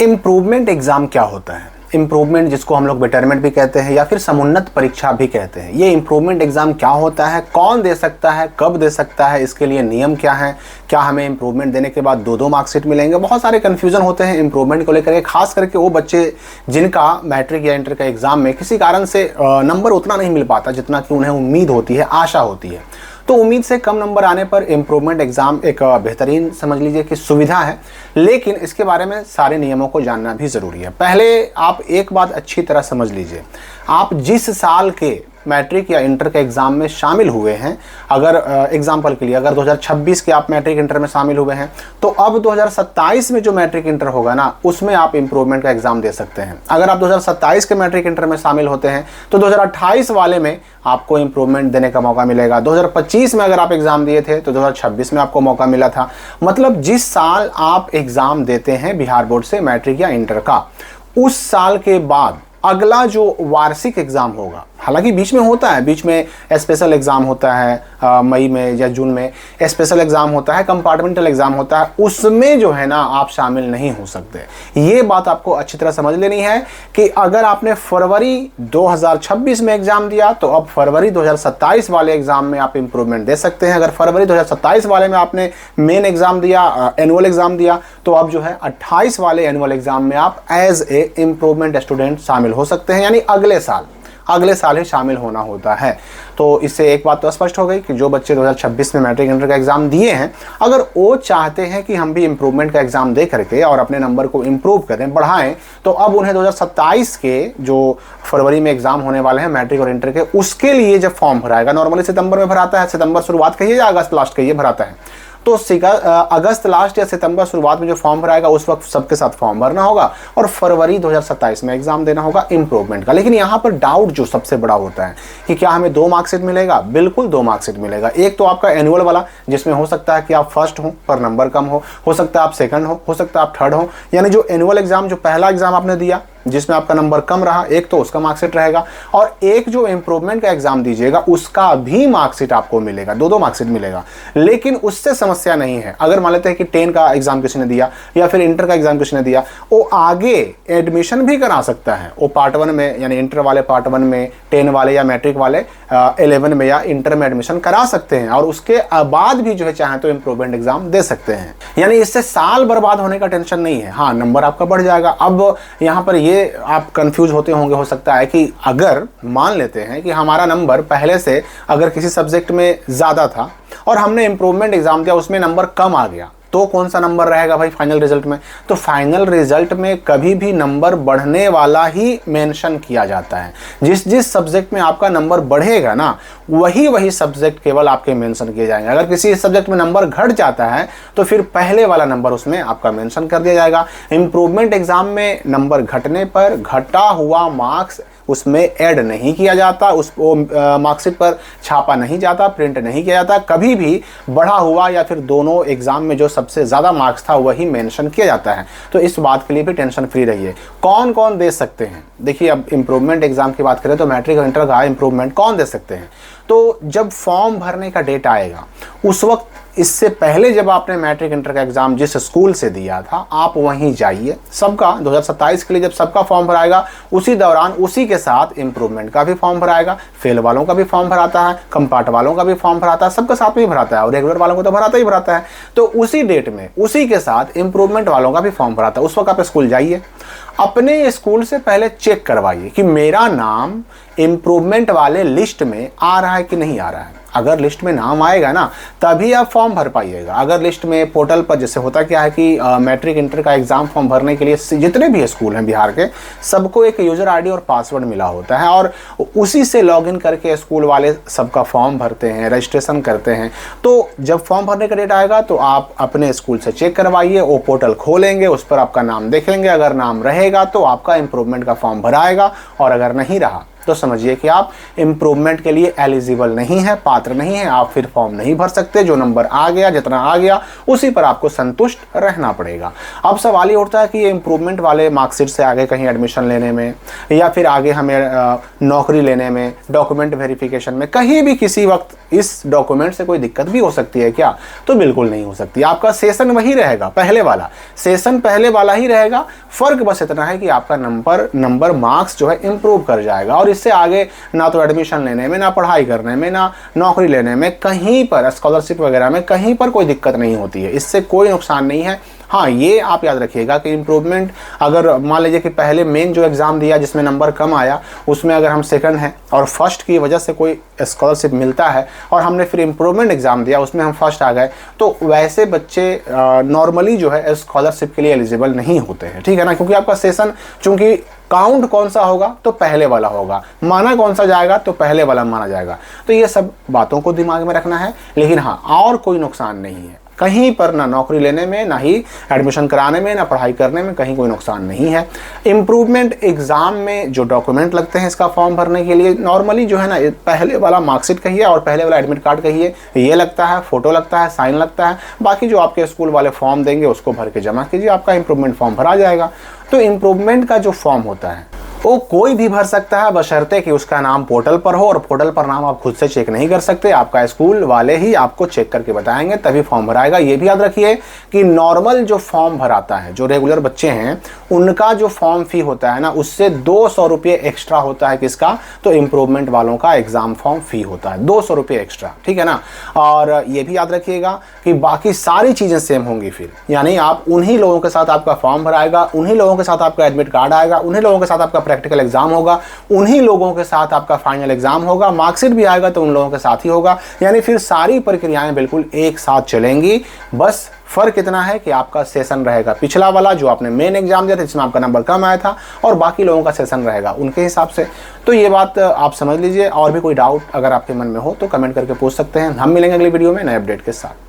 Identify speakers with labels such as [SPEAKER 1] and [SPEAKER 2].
[SPEAKER 1] Improvement exam क्या होता है? इम्प्रूवमेंट, जिसको हम लोग बेटरमेंट भी कहते हैं या फिर समुन्नत परीक्षा भी कहते हैं, ये इम्प्रूवमेंट एग्ज़ाम क्या होता है, कौन दे सकता है, कब दे सकता है, इसके लिए नियम क्या है, क्या हमें इम्प्रूवमेंट देने के बाद दो मार्कशीट मिलेंगे? बहुत सारे कन्फ्यूज़न होते हैं इम्प्रूवमेंट को लेकर के, खास करके वो बच्चे जिनका मैट्रिक या इंटर का एग्ज़ाम में किसी कारण से नंबर उतना नहीं मिल पाता जितना कि उन्हें उम्मीद होती है, आशा होती है। तो उम्मीद से कम नंबर आने पर इम्प्रूवमेंट एग्ज़ाम एक बेहतरीन समझ लीजिए कि सुविधा है, लेकिन इसके बारे में सारे नियमों को जानना भी ज़रूरी है। पहले आप एक बात अच्छी तरह समझ लीजिए, आप जिस साल के मैट्रिक या इंटर के एग्ज़ाम में शामिल हुए हैं, अगर एग्जाम्पल के लिए अगर 2026 के आप मैट्रिक इंटर में शामिल हुए हैं, तो अब 2027 में जो मैट्रिक इंटर होगा ना, उसमें आप इम्प्रूवमेंट का एग्ज़ाम दे सकते हैं। अगर आप 2027 के मैट्रिक इंटर में शामिल होते हैं तो 2028 वाले में आपको इम्प्रूवमेंट देने का मौका मिलेगा। 2025 में अगर आप एग्ज़ाम दिए थे तो 2026 में आपको मौका मिला था। मतलब जिस साल आप एग्ज़ाम देते हैं बिहार बोर्ड से मैट्रिक या इंटर का, उस साल के बाद अगला जो वार्षिक एग्ज़ाम होगा, हालांकि बीच में होता है, बीच में स्पेशल एग्ज़ाम होता है, मई में या जून में स्पेशल एग्ज़ाम होता है, कंपार्टमेंटल एग्ज़ाम होता है, उसमें जो है ना आप शामिल नहीं हो सकते। ये बात आपको अच्छी तरह समझ लेनी है कि अगर आपने फरवरी 2026 में एग्ज़ाम दिया तो अब फरवरी 2027 वाले एग्ज़ाम में आप इम्प्रूवमेंट दे सकते हैं। अगर फरवरी 2027 वाले में आपने मेन एग्ज़ाम दिया, एनुअल एग्ज़ाम दिया, तो अब जो है 28 वाले एनुअल एग्ज़ाम में आप एज ए इम्प्रूवमेंट स्टूडेंट शामिल हो सकते हैं, यानी अगले साल ही शामिल होना होता है। तो इससे एक बात तो स्पष्ट हो गई कि जो बच्चे 2026 में मैट्रिक इंटर का एग्ज़ाम दिए हैं, अगर वो चाहते हैं कि हम भी इम्प्रूवमेंट का एग्ज़ाम दे करके और अपने नंबर को इम्प्रूव करें, बढ़ाएं, तो अब उन्हें 2027 के जो फरवरी में एग्ज़ाम होने वाले हैं मैट्रिक और इंटर के, उसके लिए जब फॉर्म भराएगा, नॉर्मली सितंबर में भराता है, सितंबर शुरुआत कहिए या अगस्त लास्ट कहिए भराता है, तो अगस्त लास्ट या सितंबर शुरुआत में जो फॉर्म भराएगा उस वक्त सबके साथ फॉर्म भरना होगा और फरवरी 2027 में एग्जाम देना होगा इम्प्रूवमेंट का। लेकिन यहाँ पर डाउट जो सबसे बड़ा होता है कि क्या हमें 2 मार्कशीट मिलेगा? बिल्कुल 2 मार्कशीट मिलेगा। एक तो आपका एनुअल वाला, जिसमें हो सकता है कि आप फर्स्ट हो पर नंबर कम हो सकता है आप सेकंड हो सकता है आप थर्ड हो, यानी जो एनुअल एग्जाम, जो पहला एग्जाम आपने दिया जिसमें आपका नंबर कम रहा, एक तो उसका मार्कशीट रहेगा, और एक जो इम्प्रूवमेंट का एग्जाम दीजिएगा उसका भी मार्कशीट आपको मिलेगा, 2 मार्कशीट मिलेगा। लेकिन उससे समस्या नहीं है। अगर मान लेते हैं कि 10 का एग्जाम किसी ने दिया या फिर इंटर का एग्जाम किसी ने दिया, वो आगे एडमिशन भी करा सकता है, वो पार्ट 1 में, यानी इंटर वाले पार्ट 1 में, 10 वाले या मैट्रिक वाले 11 में या इंटर में एडमिशन करा सकते हैं, और उसके बाद भी जो है चाहे तो इम्प्रूवमेंट एग्जाम दे सकते हैं। यानी इससे साल बर्बाद होने का टेंशन नहीं है। हाँ, नंबर आपका बढ़ जाएगा। अब यहाँ पर ये आप कंफ्यूज होते होंगे, हो सकता है कि अगर मान लेते हैं कि हमारा नंबर पहले से अगर किसी सब्जेक्ट में ज़्यादा था और हमने इम्प्रूवमेंट एग्जाम दिया, उसमें नंबर कम आ गया, तो कौन सा नंबर रहेगा भाई फाइनल रिजल्ट में? तो फाइनल रिजल्ट में कभी भी नंबर बढ़ने वाला ही मेंशन किया जाता है। जिस सब्जेक्ट में आपका नंबर बढ़ेगा ना, वही सब्जेक्ट केवल आपके मेंशन किए जाएंगे। अगर किसी सब्जेक्ट में नंबर घट जाता है तो फिर पहले वाला नंबर उसमें आपका मेंशन कर दिया जाएगा। इम्प्रूवमेंट एग्जाम में नंबर घटने पर घटा हुआ मार्क्स उसमें ऐड नहीं किया जाता, उस मार्कशीट पर छापा नहीं जाता, प्रिंट नहीं किया जाता। कभी भी बढ़ा हुआ या फिर दोनों एग्जाम में जो सबसे ज़्यादा मार्क्स था वही मेंशन किया जाता है। तो इस बात के लिए भी टेंशन फ्री रहिए। कौन कौन दे सकते हैं? देखिए, अब इम्प्रूवमेंट एग्जाम की बात करें तो मैट्रिक और इंटर का इम्प्रूवमेंट कौन दे सकते हैं? तो जब फॉर्म भरने का डेट आएगा उस वक्त, इससे पहले जब आपने मैट्रिक इंटर का एग्जाम जिस स्कूल से दिया था आप वहीं जाइए। सबका 2027 के लिए जब सबका फॉर्म भराएगा, उसी दौरान उसी के साथ इम्प्रूवमेंट का भी फॉर्म भराएगा, फेल वालों का भी फॉर्म भराता है, कंपार्ट वालों का भी फॉर्म भराता है, सबका साथ में भराता है, और रेगुलर वालों को तो भराता है। तो उसी डेट में उसी के साथ इम्प्रूवमेंट वालों का भी फॉर्म भराता है। उस वक्त आप स्कूल जाइए, अपने स्कूल से पहले चेक करवाइए कि मेरा नाम इम्प्रूवमेंट वाले लिस्ट में आ रहा है कि नहीं आ रहा है। अगर लिस्ट में नाम आएगा ना, तभी आप फॉर्म भर पाइएगा। अगर लिस्ट में पोर्टल पर, जैसे होता क्या है कि मैट्रिक इंटर का एग्जाम फॉर्म भरने के लिए जितने भी स्कूल हैं बिहार के, सबको एक यूज़र आईडी और पासवर्ड मिला होता है, और उसी से लॉगिन करके स्कूल वाले सबका फॉर्म भरते हैं, रजिस्ट्रेशन करते हैं। तो जब फॉर्म भरने का डेट आएगा तो आप अपने स्कूल से चेक करवाइए, वो पोर्टल खोलेंगे, उस पर आपका नाम देखेंगे। अगर नाम रहेगा तो आपका इम्प्रूवमेंट का फॉर्म भराएगा, और अगर नहीं रहा तो समझिए कि आप इम्प्रूवमेंट के लिए एलिजिबल नहीं है, पात्र नहीं है, आप फिर फॉर्म नहीं भर सकते। जो नंबर आ गया, जितना आ गया, उसी पर आपको संतुष्ट रहना पड़ेगा। अब सवाल ये उठता है कि ये इम्प्रूवमेंट वाले मार्कशीट से आगे कहीं एडमिशन लेने में या फिर आगे हमें नौकरी लेने में, डॉक्यूमेंट वेरिफिकेशन में, कहीं भी किसी वक्त इस डॉक्यूमेंट से कोई दिक्कत भी हो सकती है क्या? तो बिल्कुल नहीं हो सकती। आपका सेशन वही रहेगा, पहले वाला सेशन पहले वाला ही रहेगा। फर्क बस इतना है कि आपका नंबर मार्क्स जो है इंप्रूव कर जाएगा, और इससे आगे ना तो एडमिशन लेने में, ना पढ़ाई करने में, ना नौकरी लेने में, कहीं पर स्कॉलरशिप वगैरह में कहीं पर कोई दिक्कत नहीं होती है। इससे कोई नुकसान नहीं है। हाँ, ये आप याद रखिएगा कि इम्प्रूवमेंट, अगर मान लीजिए कि पहले मेन जो एग्ज़ाम दिया जिसमें नंबर कम आया, उसमें अगर हम सेकंड हैं और फर्स्ट की वजह से कोई स्कॉलरशिप मिलता है, और हमने फिर इम्प्रूवमेंट एग्ज़ाम दिया उसमें हम फर्स्ट आ गए, तो वैसे बच्चे नॉर्मली जो है स्कॉलरशिप के लिए एलिजिबल नहीं होते हैं, ठीक है ना। क्योंकि आपका सेशन चूंकि काउंट कौन सा होगा तो पहले वाला होगा, माना कौन सा जाएगा तो पहले वाला माना जाएगा। तो ये सब बातों को दिमाग में रखना है। लेकिन हाँ, और कोई नुकसान नहीं है कहीं पर, ना नौकरी लेने में, ना ही एडमिशन कराने में, ना पढ़ाई करने में, कहीं कोई नुकसान नहीं है। इम्प्रूवमेंट एग्ज़ाम में जो डॉक्यूमेंट लगते हैं इसका फॉर्म भरने के लिए, नॉर्मली जो है ना, पहले वाला मार्कशीट कहिए और पहले वाला एडमिट कार्ड कहिए, ये लगता है, फोटो लगता है, साइन लगता है। बाकी जो आपके स्कूल वाले फॉर्म देंगे उसको भर के जमा कीजिए, आपका इम्प्रूवमेंट फॉर्म भरा जाएगा। तो इम्प्रूवमेंट का जो फॉर्म होता है वो कोई भी भर सकता है, बशर्ते कि उसका नाम पोर्टल पर हो, और पोर्टल पर नाम आप खुद से चेक नहीं कर सकते, आपका स्कूल वाले ही आपको चेक करके बताएंगे, तभी फॉर्म भराएगा। ये भी याद रखिए कि नॉर्मल जो फॉर्म भराता है, जो रेगुलर बच्चे हैं, उनका जो फॉर्म फी होता है ना, उससे 200 रुपये एक्स्ट्रा होता है। किसका? तो इम्प्रूवमेंट वालों का एग्जाम फॉर्म फी होता है 200 रुपये एक्स्ट्रा, ठीक है ना। और ये भी याद रखिएगा कि बाकी सारी चीज़ें सेम होंगी फिर, यानी आप उन्हीं लोगों के साथ आपका फॉर्म भराएगा, उन्हीं लोगों के साथ आपका एडमिट कार्ड आएगा, उन्हीं लोगों के साथ आपका प्रैक्टिकल एग्जाम होगा, उन्हीं लोगों के साथ आपका फाइनल एग्जाम होगा, मार्कशीट भी आएगा तो उन लोगों के साथ ही होगा। यानी फिर सारी प्रक्रियाएं बिल्कुल एक साथ चलेंगी। बस फर्क इतना है कि आपका सेशन रहेगा पिछला वाला, जो आपने मेन एग्जाम दिया था जिसमें आपका नंबर कम आया था, और बाकी लोगों का सेशन रहेगा उनके हिसाब से। तो ये बात आप समझ लीजिए। और भी कोई डाउट अगर आपके मन में हो तो कमेंट करके पूछ सकते हैं। हम मिलेंगे अगली वीडियो में नए अपडेट के साथ।